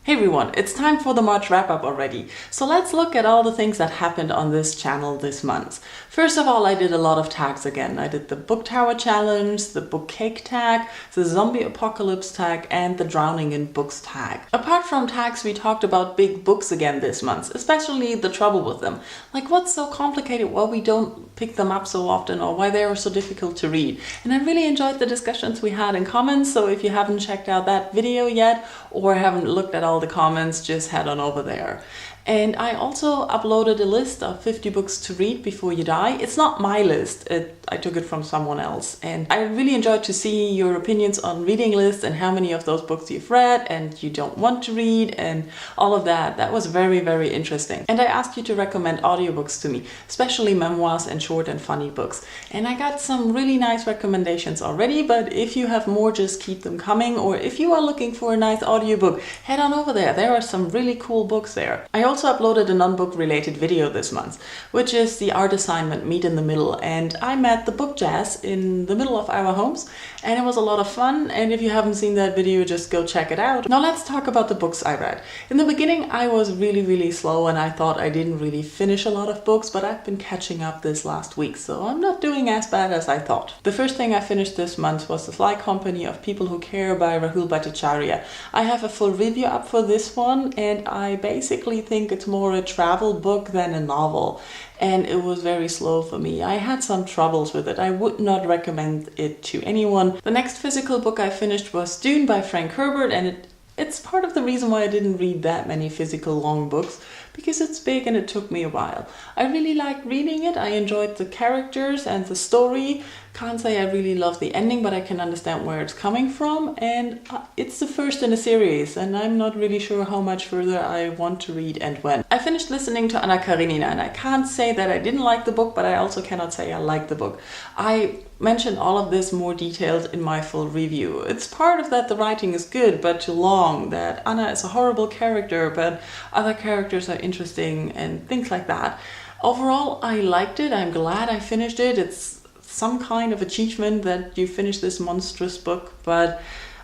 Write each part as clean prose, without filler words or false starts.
Hey everyone, it's time for the March wrap-up already. So let's look at all the things that happened on this channel this month. First of all, I did a lot of tags again. I did the Book Tower Challenge, the Book Cake Tag, the Zombie Apocalypse Tag, and the Drowning in Books Tag. Apart from tags, we talked about big books again this month, especially the trouble with them. Like what's so complicated, why we don't pick them up so often, or why they are so difficult to read. And I really enjoyed the discussions we had in comments, so if you haven't checked out that video yet, or haven't looked at all the comments, just head on over there. And I also uploaded a list of 50 books to read before you die. It's not my list, I took it from someone else. And I really enjoyed to see your opinions on reading lists and how many of those books you've read and you don't want to read and all of that. That was very, very interesting. And I asked you to recommend audiobooks to me, especially memoirs and short and funny books. And I got some really nice recommendations already, but if you have more, just keep them coming. Or if you are looking for a nice audiobook, head on over there. There are some really cool books there. I also uploaded a non-book related video this month, which is the art assignment Meet in the Middle, and I met the book jazz in the middle of our homes and it was a lot of fun. And if you haven't seen that video, just go check it out. Now let's talk about the books I read. In the beginning I was really slow and I thought I didn't really finish a lot of books, but I've been catching up this last week, so I'm not doing as bad as I thought. The first thing I finished this month was The Fly Company of People Who Care by Rahul Bhattacharya. I have a full review up for this one and I basically think it's more a travel book than a novel, and it was very slow for me. I had some troubles with it. I would not recommend it to anyone. The next physical book I finished was Dune by Frank Herbert, and it's part of the reason why I didn't read that many physical long books, because it's big and it took me a while. I really liked reading it. I enjoyed the characters and the story. Can't say I really love the ending, but I can understand where it's coming from. And it's the first in a series, and I'm not really sure how much further I want to read and when. I finished listening to Anna Karenina, and I can't say that I didn't like the book, but I also cannot say I liked the book. I mentioned all of this more detailed in my full review. It's part of that the writing is good, but too long, that Anna is a horrible character, but other characters are interesting and things like that. Overall, I liked it. I'm glad I finished it. It's some kind of achievement that you finish this monstrous book, but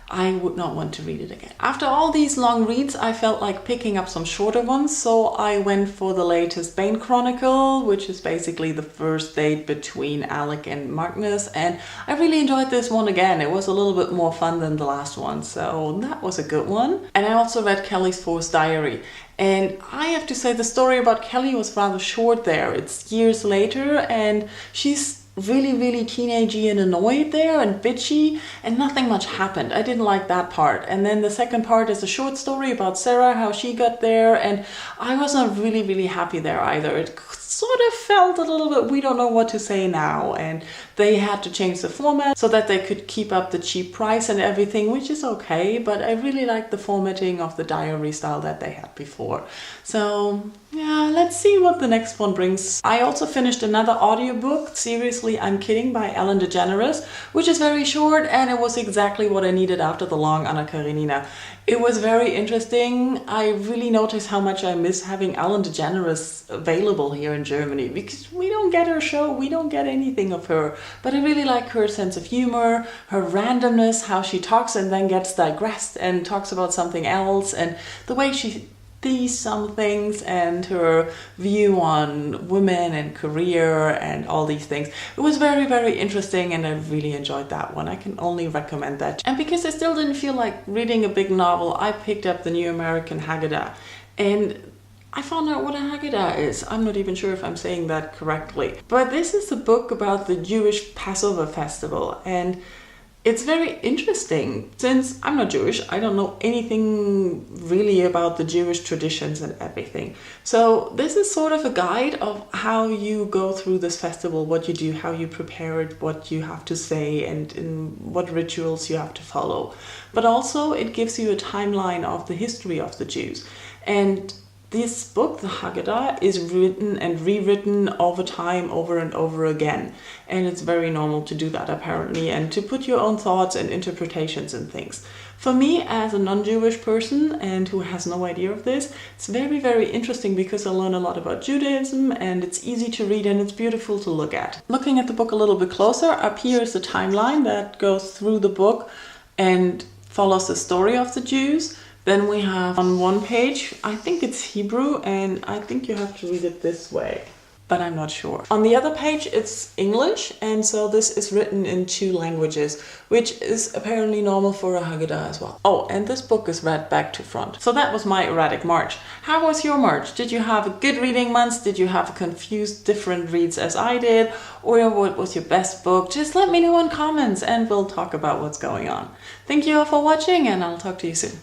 I would not want to read it again. After all these long reads, I felt like picking up some shorter ones, so I went for the latest Bane Chronicle, which is basically the first date between Alec and Magnus, and I really enjoyed this one again. It was a little bit more fun than the last one, so that was a good one. And I also read Kelly's Forced Diary. And I have to say the story about Kelly was rather short there. It's years later and she's really teenagey and annoyed there and bitchy, and nothing much happened. I didn't like that part. And then the second part is a short story about Sarah, how she got there, and I wasn't really happy there either. It sort of felt a little bit, we don't know what to say now, and they had to change the format so that they could keep up the cheap price and everything, which is okay, but I really like the formatting of the diary style that they had before. So yeah, let's see what the next one brings. I also finished another audiobook, Seriously I'm Kidding by Ellen DeGeneres, which is very short, and it was exactly what I needed after the long Anna Karenina. It was very interesting. I really noticed how much I miss having Ellen DeGeneres available here in Germany, because we don't get her show, we don't get anything of her. But I really like her sense of humor, her randomness, how she talks and then gets digressed and talks about something else, and the way she sees some things and her view on women and career and all these things. It was very interesting, and I really enjoyed that one. I can only recommend that. And because I still didn't feel like reading a big novel, I picked up the new American Haggadah, and I found out what a Haggadah is. I'm not even sure if I'm saying that correctly. But this is a book about the Jewish Passover festival, and it's very interesting. Since I'm not Jewish, I don't know anything really about the Jewish traditions and everything. So this is sort of a guide of how you go through this festival, what you do, how you prepare it, what you have to say, and in what rituals you have to follow. But also it gives you a timeline of the history of the Jews. And this book, the Haggadah, is written and rewritten over time, over and over again. And it's very normal to do that, apparently, and to put your own thoughts and interpretations and things. For me, as a non-Jewish person and who has no idea of this, it's very interesting because I learn a lot about Judaism, and it's easy to read and it's beautiful to look at. Looking at the book a little bit closer, up here is the timeline that goes through the book and follows the story of the Jews. Then we have on one page, I think it's Hebrew, and I think you have to read it this way, but I'm not sure. On the other page, it's English, and so this is written in 2 languages, which is apparently normal for a Haggadah as well. Oh, and this book is read back to front. So that was my erratic March. How was your March? Did you have a good reading month? Did you have confused different reads as I did? Or what was your best book? Just let me know in comments and we'll talk about what's going on. Thank you all for watching, and I'll talk to you soon.